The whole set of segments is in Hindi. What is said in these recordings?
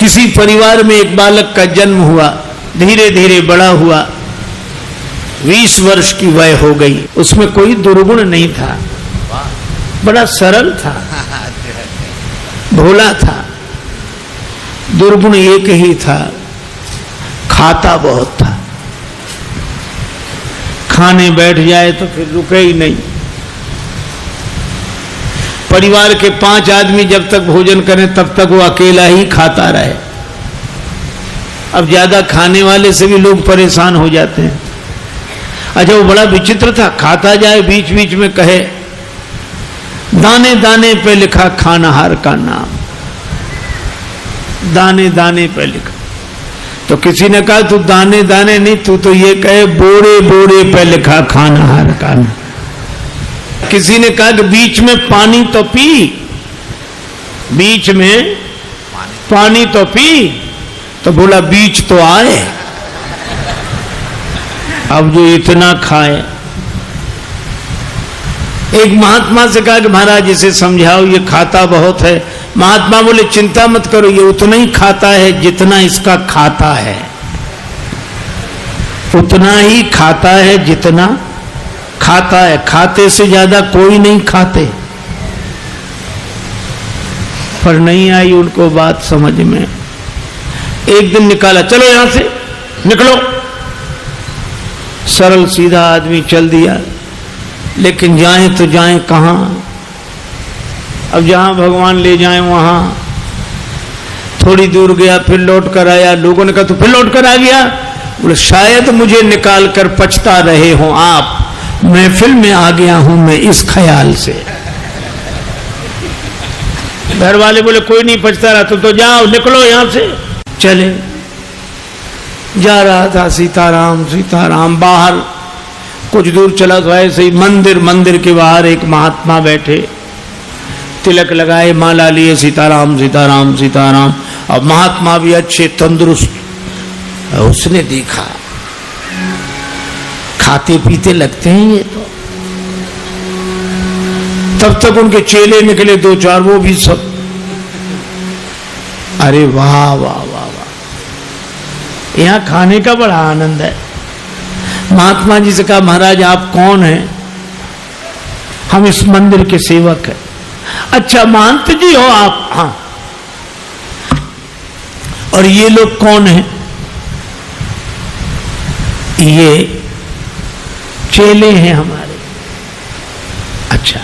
किसी परिवार में एक बालक का जन्म हुआ, धीरे धीरे बड़ा हुआ, 20 वर्ष की वय हो गई। उसमें कोई दुर्गुण नहीं था, बड़ा सरल था, भोला था। दुर्गुण एक ही था, खाता बहुत था। खाने बैठ जाए तो फिर रुके ही नहीं। परिवार के 5 आदमी जब तक भोजन करें तब तक वो अकेला ही खाता रहे। अब ज्यादा खाने वाले से भी लोग परेशान हो जाते हैं। अच्छा, वो बड़ा विचित्र था, खाता जाए बीच बीच में कहे दाने दाने पे लिखा खानाहार का नाम, दाने दाने पे लिखा। तो किसी ने कहा तू दाने दाने नहीं, तू तो ये कहे बोरे बोरे पे लिखा खानाहार का नाम। किसी ने कहा कि बीच में पानी तो पी, बीच में पानी तो पी, तो बोला बीच तो आए। अब जो इतना खाए। एक महात्मा से कहा कि महाराज इसे समझाओ, ये खाता बहुत है। महात्मा बोले चिंता मत करो, ये उतना ही खाता है जितना इसका खाता है, उतना ही खाता है जितना खाता है। खाते से ज्यादा कोई नहीं खाते। पर नहीं आई उनको बात समझ में। एक दिन निकाला, चलो यहां से निकलो। सरल सीधा आदमी चल दिया, लेकिन जाएं तो जाएं कहां? अब जहां भगवान ले जाएं वहां। थोड़ी दूर गया, फिर लौट कर आया। लोगों ने कहा तू फिर लौट कर आ गया? बोले शायद मुझे निकाल कर पछता रहे हो आप, महफिल में आ गया हूं मैं इस ख्याल से। घर वाले बोले कोई नहीं पछता रहा, तो जाओ निकलो यहां से। चले, जा रहा था सीताराम सीताराम। बाहर कुछ दूर चला तो ऐसे ही मंदिर के बाहर एक महात्मा बैठे, तिलक लगाए, माला लिए, सीताराम सीताराम सीताराम। अब महात्मा भी अच्छे तंदुरुस्त। उसने देखा खाते पीते लगते हैं ये तो। तब तक उनके चेले निकले 2-4, वो भी सब। अरे वाह वाह वाह वाह, यहां खाने का बड़ा आनंद है। महात्मा जी से कहा महाराज आप कौन हैं? हम इस मंदिर के सेवक हैं। अच्छा महंत जी हो आप? हाँ। और ये लोग कौन हैं? ये चेले हैं हमारे। अच्छा,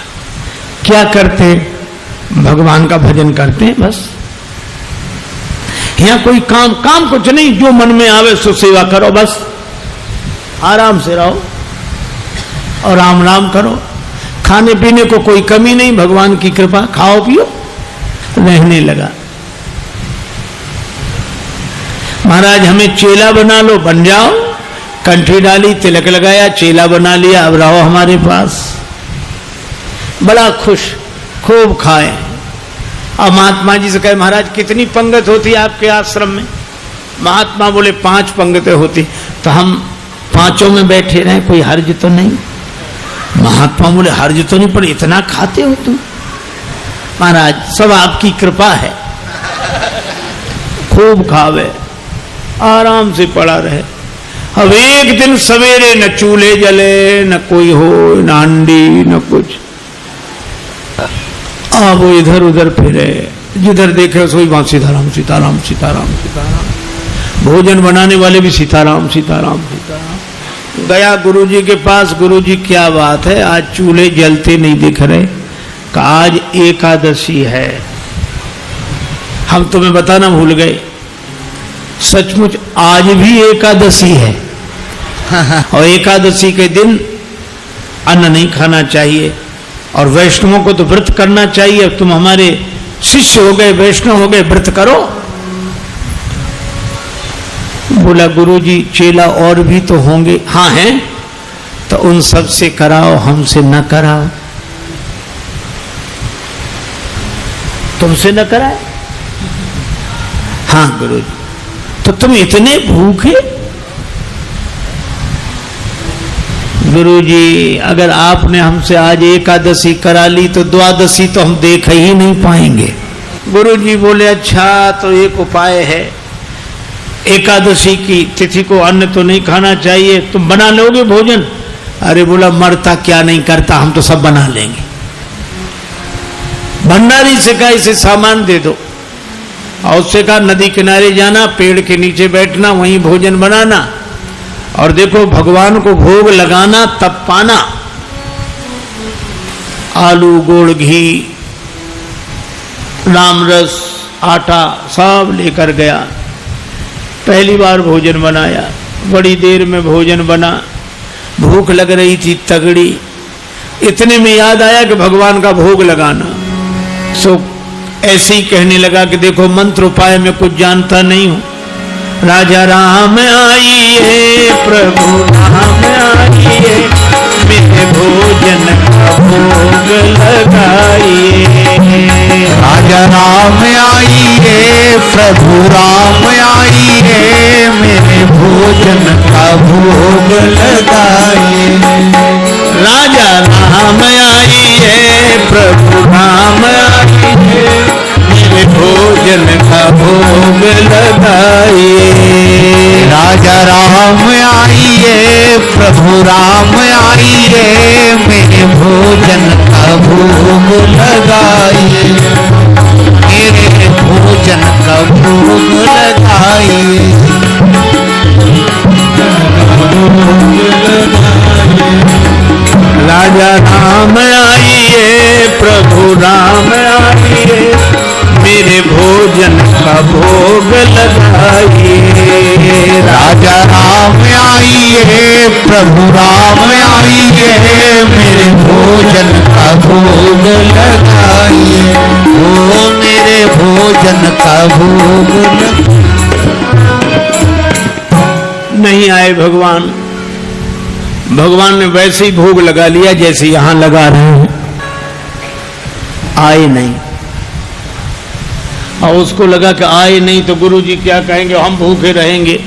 क्या करते हैं? भगवान का भजन करते हैं बस। यहां कोई काम कुछ नहीं, जो मन में आवे सो सेवा करो बस। आराम से रहो और राम राम करो। खाने पीने को कोई कमी नहीं, भगवान की कृपा, खाओ पियो। रहने लगा। महाराज हमें चेला बना लो, बन जाओ। कंठी डाली, तिलक लगाया, चेला बना लिया, अब रहो हमारे पास। बड़ा खुश, खूब खाए। अब महात्मा जी से कहे महाराज कितनी पंगत होती है आपके आश्रम में? महात्मा बोले 5 पंगतें होती। तो हम 5 में बैठे रहे, कोई हर्ज तो नहीं? महात्मा बोले हर्ज तो नहीं, पर इतना खाते हो तुम? महाराज सब आपकी कृपा है। खूब खावे, आराम से पड़ा रहे। अब एक दिन सवेरे न चूल्हे जले, न कोई हो, न हांडी, न कुछ। अब वो इधर उधर फिरे, जिधर देखे सोई वहां सीताराम सीताराम सीताराम सीताराम। भोजन बनाने वाले भी सीताराम सीताराम सीताराम। गया गुरुजी के पास, गुरुजी क्या बात है आज चूल्हे जलते नहीं दिख रहे? कि आज एकादशी है। हम तुम्हें बताना भूल गए, सचमुच आज भी एकादशी है। और एकादशी के दिन अन्न नहीं खाना चाहिए, और वैष्णवों को तो व्रत करना चाहिए। अब तुम हमारे शिष्य हो गए, वैष्णव हो गए, व्रत करो। बोला गुरुजी चेला और भी तो होंगे? हाँ हैं। तो उन सब से कराओ, हमसे न कराओ। तुमसे न कराए? हाँ गुरुजी। तो तुम इतने भूखे? गुरुजी अगर आपने हमसे आज एकादशी करा ली तो द्वादशी तो हम देख ही नहीं पाएंगे। गुरुजी बोले अच्छा तो एक उपाय है, एकादशी की तिथि को अन्न तो नहीं खाना चाहिए, तुम बना लोगे भोजन? अरे बोला मरता क्या नहीं करता, हम तो सब बना लेंगे। भंडारी से कहा इसे सामान दे दो, और उससे कहा नदी किनारे जाना, पेड़ के नीचे बैठना, वहीं भोजन बनाना, और देखो भगवान को भोग लगाना तब पाना। आलू, गुड़, घी, रामरस, आटा सब लेकर गया। पहली बार भोजन बनाया, बड़ी देर में भोजन बना, भूख लग रही थी तगड़ी। इतने में याद आया कि भगवान का भोग लगाना। सो ऐसे ही कहने लगा कि देखो मंत्र उपाय में कुछ जानता नहीं हूं। राजा राम आइए, प्रभु राम आइए, मेरे भोजन का भोग लगाइए। राजा राम आइए, प्रभु राम आइए, मेरे भोजन का भोग लगाइए। राजा राम आइए, प्रभु राम आइए, मेरे भोजन का भोग लगाइए। राजा राम आइए, प्रभु राम आइए, मेरे भोजन का भोग लगाइए। मेरे भोजन का भोग लगाइए। राजा राम आइए, प्रभु राम आइए, मेरे भोजन का भोग लगाइए। राजा राम आइए, प्रभु राम आइए, मेरे भोजन का भोग लगाइए। ओ मेरे भोजन का भोग नहीं आए भगवान। भगवान ने वैसे ही भोग लगा लिया जैसे यहां लगा रहे हैं, आए नहीं। और उसको लगा कि आए नहीं तो गुरुजी क्या कहेंगे, हम भूखे रहेंगे।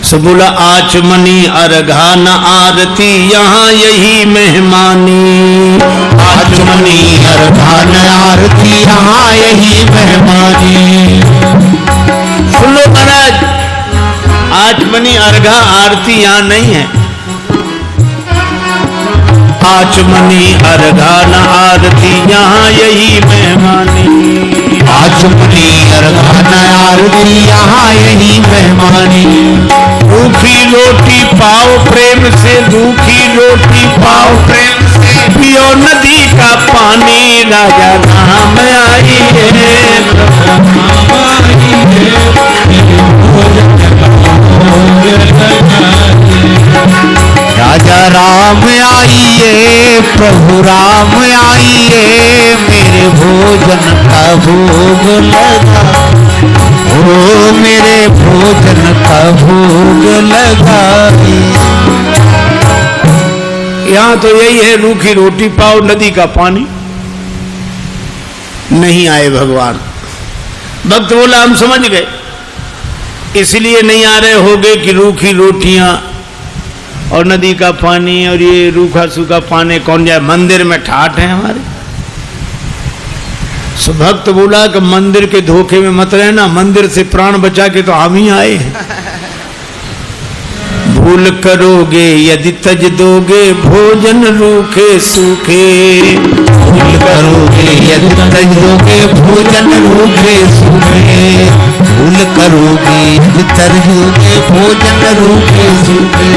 सो बोला आचमनी अर्घा न आरती, यहाँ यही मेहमानी। आचमनी अर्घा न आरती, यहाँ यही मेहमानी। सुन लो महाराज, आचमनी अर्घा आरती यहाँ नहीं है। आचमनी अर्घा न आरती, यहाँ यही मेहमानी। आचमनी अर्घा न आरती, यहाँ यही मेहमानी। रूखी रोटी पाओ प्रेम से, रूखी रोटी पाओ प्रेम से, पियो नदी का पानी। राजा राम आइए, राजा राम आइए, प्रभु राम आइए, मेरे भोजन का भोग लगा। ओ मेरे भोजन का भोग लगाइए। यहाँ तो यही है, रूखी रोटी पाओ नदी का पानी। नहीं आए भगवान। भक्त बोला हम समझ गए, इसलिए नहीं आ रहे होगे कि रूखी रोटियां और नदी का पानी और ये रूखा सूखा पानी कौन जाए, मंदिर में ठाठ है हमारे। सो भक्त बोला कि मंदिर के धोखे में मत रहना, मंदिर से प्राण बचा के तो हम ही आए हैं। भूल करोगे यदि तज दोगे भोजन रूखे सूखे। भूल करोगे यदि तज दोगे भोजन रूखे सूखे। भूल करोगे यदि तज दोगे भोजन रूखे सूखे।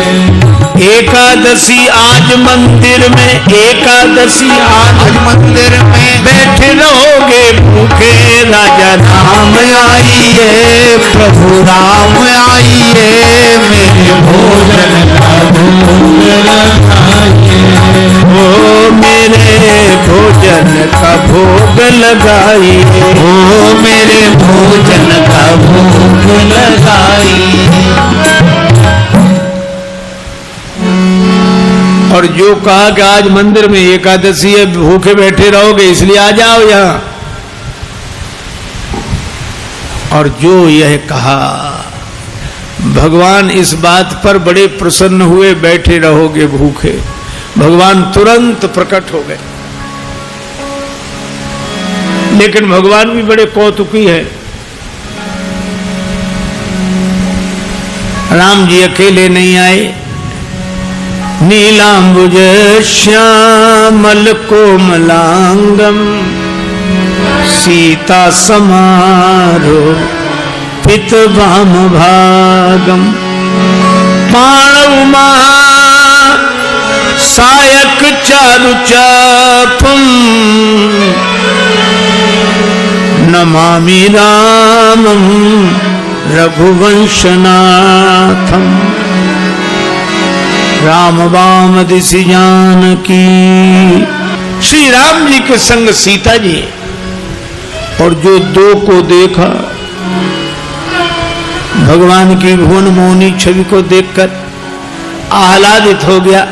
एकादशी आज मंदिर में, एकादशी आज मंदिर में बैठे रहोगे भूखे। राजा राम आइए, प्रभु राम आइए, मेरे भोजन का भोग लगाइए। ओ मेरे भोजन का भोग लगाइए। ओ मेरे भोजन का भोग लगाइए। और जो कहा कि आज मंदिर में एकादशी है, भूखे बैठे रहोगे इसलिए आ जाओ यहाँ। और जो यह कहा, भगवान इस बात पर बड़े प्रसन्न हुए, बैठे रहोगे भूखे। भगवान तुरंत प्रकट हो गए। लेकिन भगवान भी बड़े कौतुकी है। राम जी अकेले नहीं आए, नीलांबुज श्यामल कोमलांगम सीता समारो पित वाम भागम पाणव महा सायक चारु चापम नमामि रामं रघुवंशनाथम। राम वाम दिशि जानकी, श्री राम जी के संग सीता जी, और जो दो को देखा भगवान की भुवन मोहनी छवि को देखकर आह्लादित हो गया,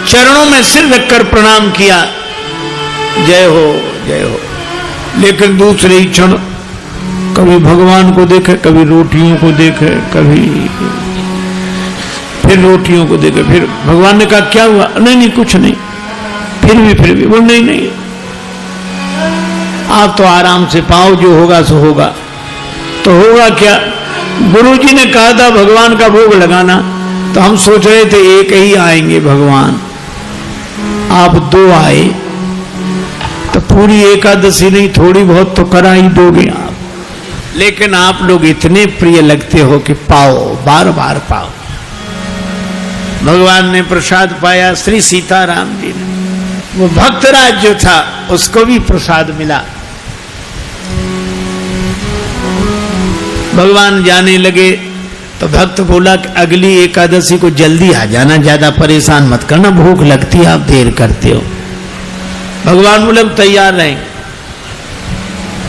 चरणों में सिर रखकर प्रणाम किया, जय हो जय हो। लेकिन दूसरे ही क्षण कभी भगवान को देखे, कभी रोटियों को देखे, कभी फिर रोटियों को देखे। फिर भगवान ने कहा क्या हुआ? नहीं नहीं कुछ नहीं। फिर भी वो नहीं नहीं, आप तो आराम से पाओ, जो होगा सो होगा। तो होगा क्या? गुरुजी ने कहा था भगवान का भोग लगाना, तो हम सोच रहे थे एक ही आएंगे भगवान, आप दो आए तो पूरी एकादशी नहीं थोड़ी बहुत तो करा ही दोगे आप। लेकिन आप लोग इतने प्रिय लगते हो कि पाओ, बार बार पाओ। भगवान ने प्रसाद पाया, श्री सीताराम जी ने। वो भक्तराज जो था उसको भी प्रसाद मिला। भगवान जाने लगे तो भक्त बोला कि अगली एकादशी को जल्दी आ जाना, ज्यादा परेशान मत करना, भूख लगती है, आप देर करते हो। भगवान बोले तैयार रहें।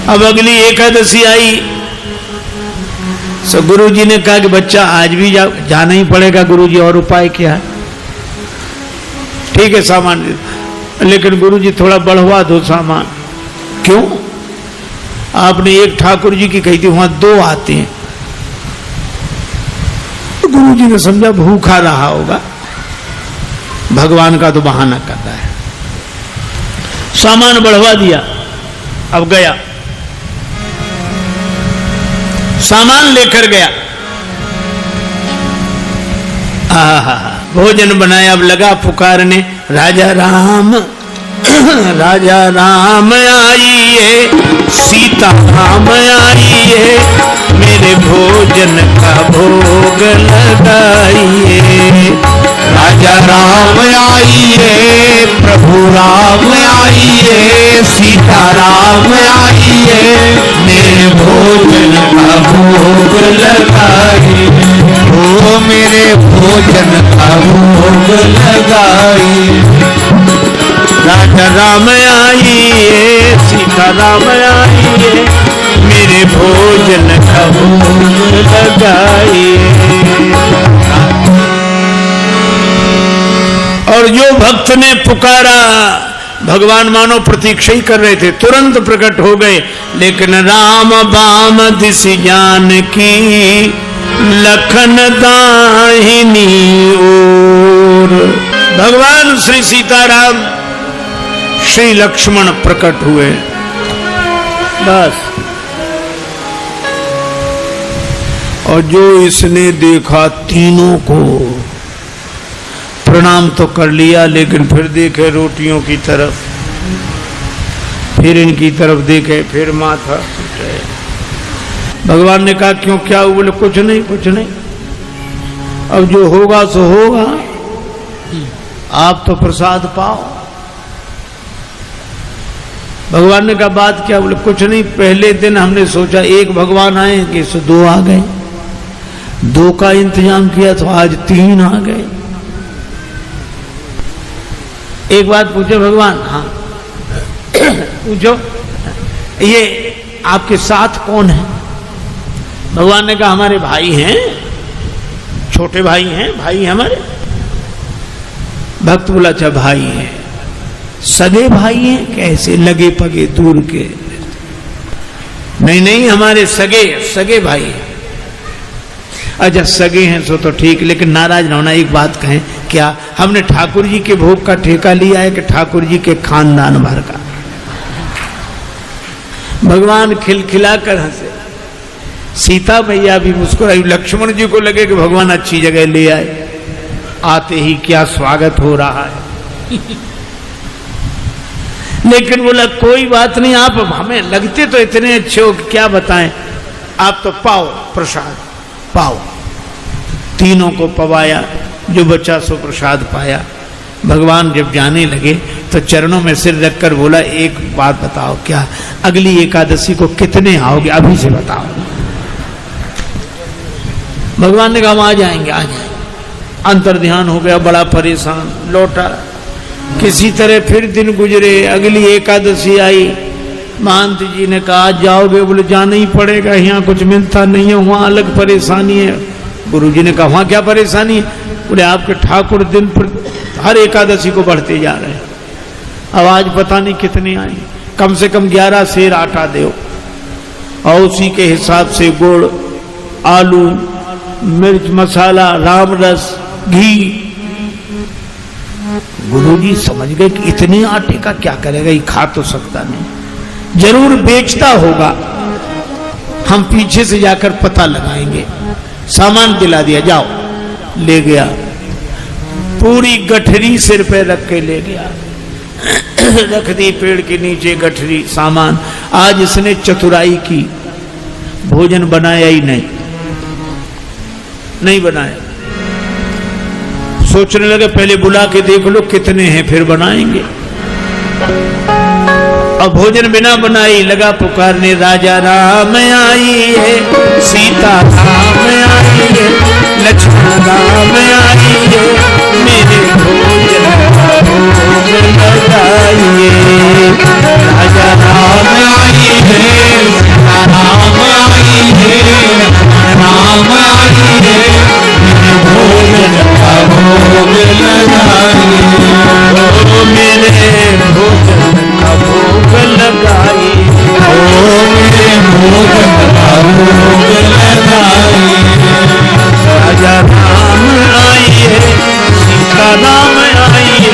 अब अगली एकादशी आई, सो गुरुजी ने कहा कि बच्चा आज भी जाना ही पड़ेगा गुरुजी, और उपाय क्या है? ठीक है सामान, लेकिन गुरुजी थोड़ा बढ़वा दो सामान। क्यों? आपने एक ठाकुर जी की कही थी, वहां दो आते हैं। तो गुरुजी ने समझा भूखा रहा होगा, भगवान का तो बहाना कर रहा है। सामान बढ़वा दिया, अब गया, सामान लेकर गया, भोजन बनाया। अब लगा पुकारने, राजा राम राजा राम आइए, सीता राम आइए, मेरे भोजन का भोग लगाइए। राजा राम आइए, प्रभु राम आइए, सीता राम आइए, मेरे भोजन का भोग लगाइए। ओ मेरे भोजन का भोग लगाइए। राजा राम आइए, सीता राम आइए, मेरे भोजन का भोग लगाइए। और जो भक्त ने पुकारा, भगवान मानो प्रतीक्षा ही कर रहे थे, तुरंत प्रकट हो गए। लेकिन राम बाम दिशि जानकी, लखन दाहिनी ओर। भगवान श्री सीताराम श्री लक्ष्मण प्रकट हुए। बस, और जो इसने देखा तीनों को प्रणाम तो कर लिया, लेकिन फिर देखे रोटियों की तरफ, फिर इनकी तरफ देखे, फिर माथा। भगवान ने कहा क्यों, क्या हुआ? बोले कुछ नहीं कुछ नहीं, अब जो होगा सो होगा, आप तो प्रसाद पाओ। भगवान ने कहा बात क्या? बोले कुछ नहीं, पहले दिन हमने सोचा एक भगवान आएंगे, सो दो आ गए, दो का इंतजाम किया तो आज तीन आ गए। एक बात पूछो भगवान? हाँ पूछो, ये आपके साथ कौन है? भगवान ने कहा हमारे भाई हैं, छोटे भाई हैं, भाई हमारे। भक्त बोला अच्छा भाई हैं, सगे भाई हैं? कैसे? लगे पगे दूर के? नहीं नहीं, हमारे सगे भाई हैं। अच्छा सगे हैं सो तो ठीक, लेकिन नाराज ना होना, एक बात कहें, क्या हमने ठाकुर जी के भोग का ठेका लिया है कि ठाकुर जी के खानदान भर का? भगवान खिलखिलाकर हंसे, सीता मैया भी मुस्कुराई। लक्ष्मण जी को लगे कि भगवान अच्छी जगह ले आए, आते ही क्या स्वागत हो रहा है। लेकिन बोला कोई बात नहीं, आप हमें लगते तो इतने अच्छे हो कि क्या बताएं, आप तो पाओ प्रसाद पाओ। तीनों को पवाया, जो बचा सो प्रसाद पाया। भगवान जब जाने लगे तो चरणों में सिर रखकर बोला, एक बात बताओ, क्या अगली एकादशी को कितने आओगे, अभी से बताओ। भगवान ने कहा हम आ जाएंगे, आ जाएंगे। अंतर ध्यान हो गया, बड़ा परेशान, लौटा। किसी तरह फिर दिन गुजरे, अगली एकादशी आई। महंत जी ने कहा आज जाओगे, बोले जाना ही पड़ेगा, यहाँ कुछ मिलता नहीं है, वहाँ अलग परेशानी है। गुरु जी ने कहा वहाँ क्या परेशानी है, बोले आपके ठाकुर दिन पर हर एकादशी को बढ़ते जा रहे हैं, अब आज पता नहीं कितने आए, कम से कम 11 सेर आटा दो और उसी के हिसाब से गुड़, आलू, मिर्च मसाला, राम रस, घी। गुरुजी समझ गए कि इतने आटे का क्या करेगा, ये खा तो सकता नहीं, जरूर बेचता होगा, हम पीछे से जाकर पता लगाएंगे। सामान दिला दिया, जाओ। ले गया, पूरी गठरी सिर पे रख के ले गया, रख दी पेड़ के नीचे गठरी, सामान। आज इसने चतुराई की, भोजन बनाया ही नहीं बनाया। सोचने लगे पहले बुला के देख लो कितने हैं, फिर बनाएंगे। अब भोजन बिना बनाई लगा पुकारने, राजा राम आई है, सीता राम आई है, लक्ष्मण राम आई है, मेरे भोजन लगाइए। राजा राम आई है, सीता राम आई है, राम आई है, मेरे भोजन का भोग लगाइए। ओ मेरे भोजन का भोग लगाइए, ओ मेरे भोजन का भोग लगाइए। राजा राम आई है, सीता राम आई है,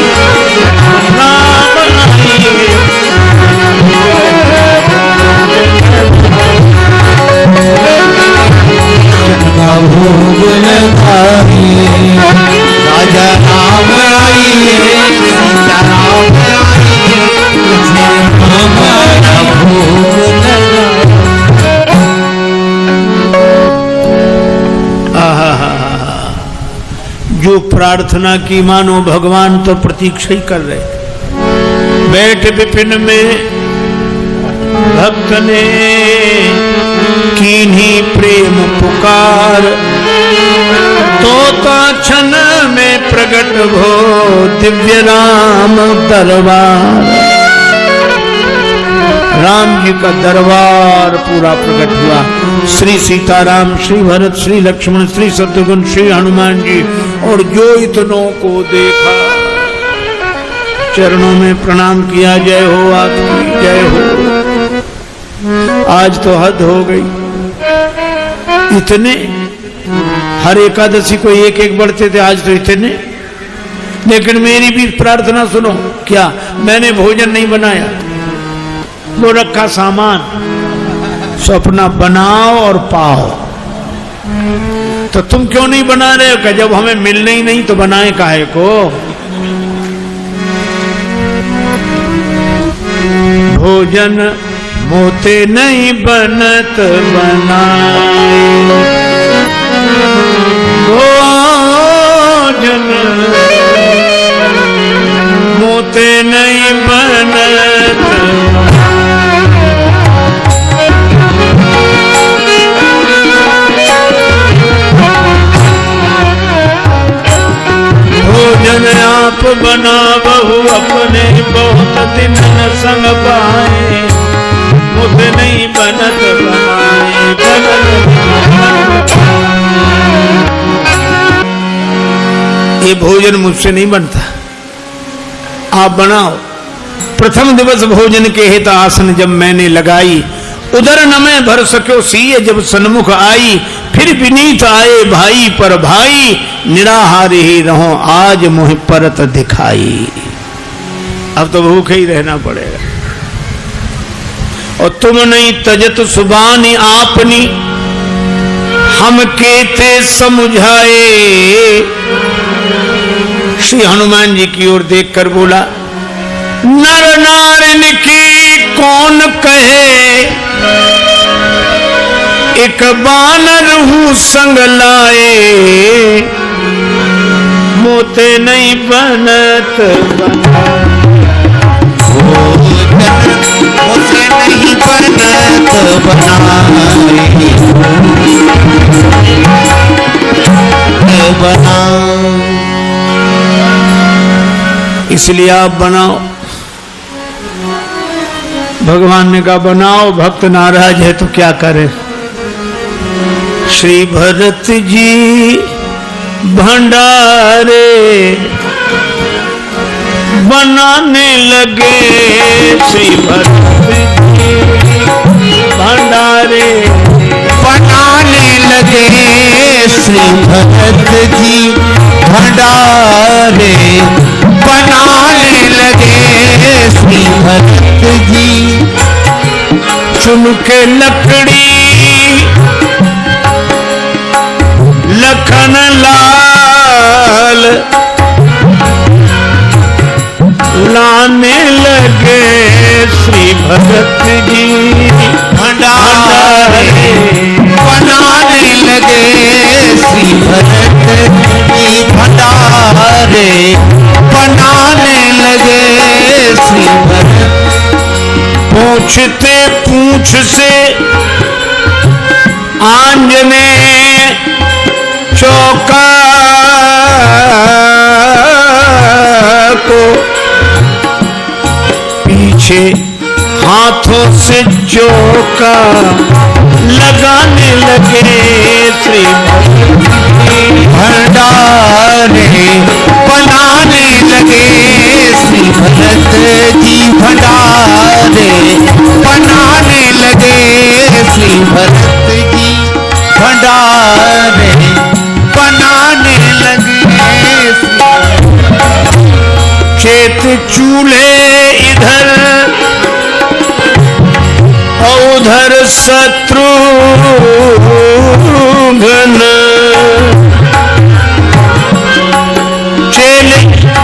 राम आई है, का भोग लगाइए। राजा राम आई है, सीता राम आई है, हमारा भोग लगाइए। जो प्रार्थना की मानो भगवान तो प्रतीक्षा ही कर रहे। बैठ विपिन में भक्त ने कीन्ही प्रेम पुकार, तोता क्षण में प्रकट हो दिव्य राम दरबार। राम जी का दरबार पूरा प्रकट हुआ। श्री सीताराम, श्री भरत, श्री लक्ष्मण, श्री शत्रुघ्न, श्री हनुमान जी, और जो इतनों को देखा चरणों में प्रणाम किया। जय हो आपकी, जय हो। आज तो हद हो गई, इतने हर एकादशी को एक एक बढ़ते थे, आज तो इतने। लेकिन मेरी भी प्रार्थना सुनो, क्या मैंने भोजन नहीं बनाया, वो रखा सामान, सो अपना बनाओ और पाओ। तो तुम क्यों नहीं बना रहे हो? कि जब हमें मिलने ही नहीं तो बनाए काहे को? भोजन मोते नहीं बनत बनाए, भोजन मोते नहीं बनत। भोजन आप बना बहु अपने, बहुत दिन न संग पाए, मुझे नहीं बनत बनाए, बनत। ये भोजन मुझसे नहीं बनता, आप बनाओ। प्रथम दिवस भोजन के हित आसन जब मैंने लगाई, उधर न मैं भर सक्यो सीए जब सन्मुख आई। फिर विनीत आए भाई पर भाई, निराहार ही रहो आज मोह परत दिखाई। अब तो भूखे ही रहना पड़ेगा। और तुम नहीं तजत सुबानी आपनी, हम केते समझाए। श्री हनुमान जी की ओर देखकर बोला, नर नारिन की कौन कहे, एक बानर हूँ संग लाए, मोते नहीं बनत मुझे नहीं बनत बनाए। इसलिए आप बनाओ। भगवान ने कहा बनाओ, भक्त नाराज है तो क्या करे। श्री भरत जी भंडारे बनाने लगे, श्री भरत जी भंडारे बनाने लगे, श्री भरत जी भंडारे बनाने लगे, श्री भरत जी। चुन के लकड़ी लखन लाल लाने लगे, श्री भरत जी भंडारे बनाने लगे, श्री भरत जी भंडारे बनाने लगे, श्री भरत। पूछते पूछ से आंजने चौका को, पीछे हाथों से चौका लगाने लगे, श्री भंडारे बनाने लगे, श्री भरत जी भंडारे बनाने लगे, श्री भरत जी भंडारे बनाने लगे। खेत चूल्हे इधर और उधर शत्रुघ्न,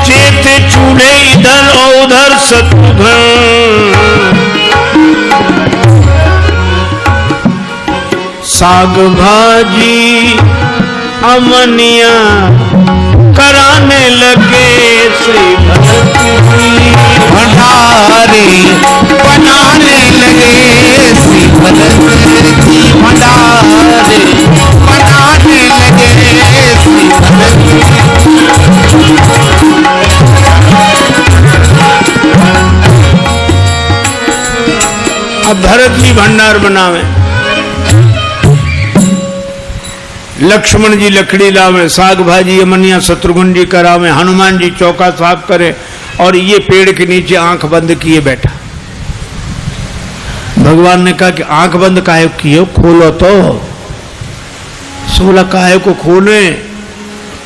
चेत चूल्हे इधर और उधर शत्रुघ्न। साग भाजी अमनिया कराने लगे, श्री भरत जी भंडारे बनाने लगे, श्री भरत जी भंडारे बनाने लगे, श्री भरत जी। अब भरत जी भंडार बनावे, लक्ष्मण जी लकड़ी लावे, साग भाजी अमनिया शत्रुघ्न जी करावे, हनुमान जी चौका साफ करे, और ये पेड़ के नीचे आंख बंद किए बैठा। भगवान ने कहा कि आंख बंद काहे किए, खोलो तो। सोला काहे को खोले,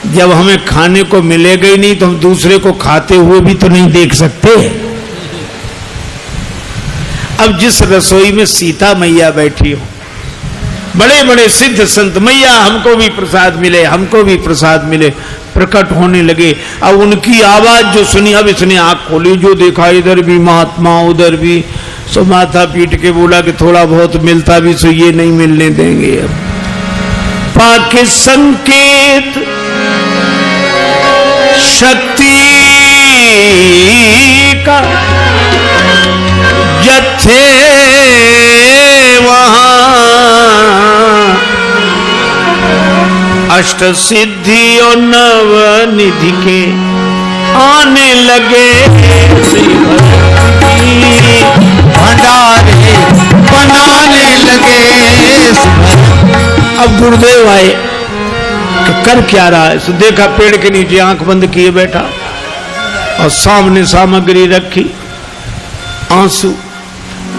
जब हमें खाने को मिलेगा ही नहीं तो हम दूसरे को खाते हुए भी तो नहीं देख सकते। अब जिस रसोई में सीता मैया बैठी हो, बड़े बड़े सिद्ध संत, मैया हमको भी प्रसाद मिले, हमको भी प्रसाद मिले, प्रकट होने लगे। अब उनकी आवाज जो सुनी, अब इसने आंख खोली, जो देखा इधर भी महात्मा उधर भी, सो माथा पीट के बोला कि थोड़ा बहुत मिलता भी सो ये नहीं मिलने देंगे। अब पाके संकेत शक्ति का जत्थे वहां अष्ट सिद्धि और नव निधि के आने लगे, श्री भंडारे बनाने लगे। अब गुरुदेव आए कि कर क्या रहा है, तो देखा पेड़ के नीचे आंख बंद किए बैठा और सामने सामग्री रखी, आंसू।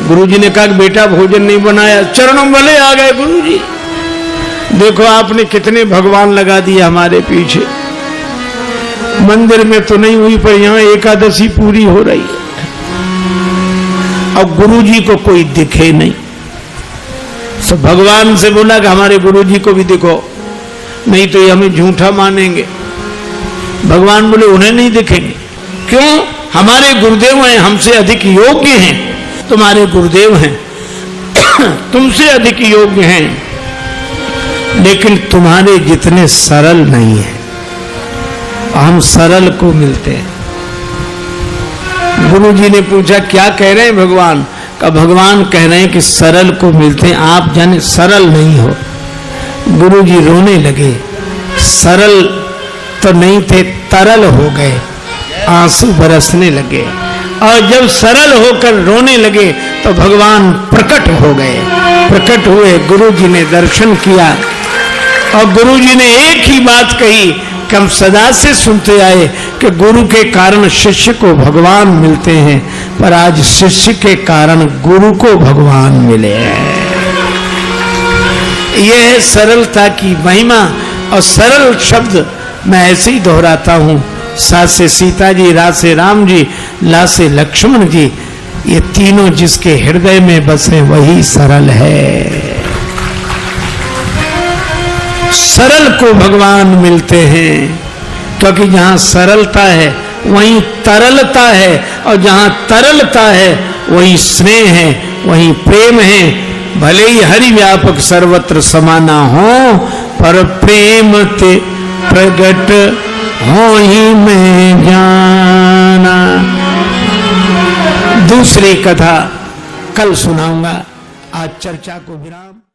गुरुजी ने कहा कि बेटा भोजन नहीं बनाया, चरणों वाले आ गए गुरुजी, देखो आपने कितने भगवान लगा दिए हमारे पीछे। मंदिर में तो नहीं हुई पर यहाँ एकादशी पूरी हो रही है। और गुरुजी को कोई दिखे नहीं। तो भगवान से बोला कि हमारे गुरुजी को भी दिखो, नहीं तो ये हमें झूठा मानेंगे। भगवान बोले उन्हें नहीं दिखेंगे। क्यों? हमारे गुरुदेव हैं, हमसे अधिक योग्य हैं। तुम्हारे गुरुदेव हैं, तुमसे अधिक योग्य हैं, लेकिन तुम्हारे जितने सरल नहीं है। हम सरल को मिलते हैं। गुरुजी ने पूछा क्या कह रहे हैं भगवान? का भगवान कह रहे हैं कि सरल को मिलते हैं, आप जाने सरल नहीं हो। गुरुजी रोने लगे। सरल तो नहीं थे, तरल हो गए, आंसू बरसने लगे। और जब सरल होकर रोने लगे तो भगवान प्रकट हो गए। प्रकट हुए, गुरुजी ने दर्शन किया और गुरुजी ने एक ही बात कही कि हम सदा से सुनते आए कि गुरु के कारण शिष्य को भगवान मिलते हैं, पर आज शिष्य के कारण गुरु को भगवान मिले हैं। यह है सरलता की महिमा। और सरल शब्द मैं ऐसे ही दोहराता हूं। सा से सीता जी, रा से राम जी, ला से लक्ष्मण जी, ये तीनों जिसके हृदय में बसे वही सरल है। सरल को भगवान मिलते हैं, क्योंकि जहां सरलता है वहीं तरलता है, और जहां तरलता है वहीं स्नेह है, वहीं प्रेम है। भले ही हरि व्यापक सर्वत्र समाना हो, पर प्रेम ते प्रगट हो ही मैं जाना। दूसरी कथा कल सुनाऊंगा। आज चर्चा को विराम।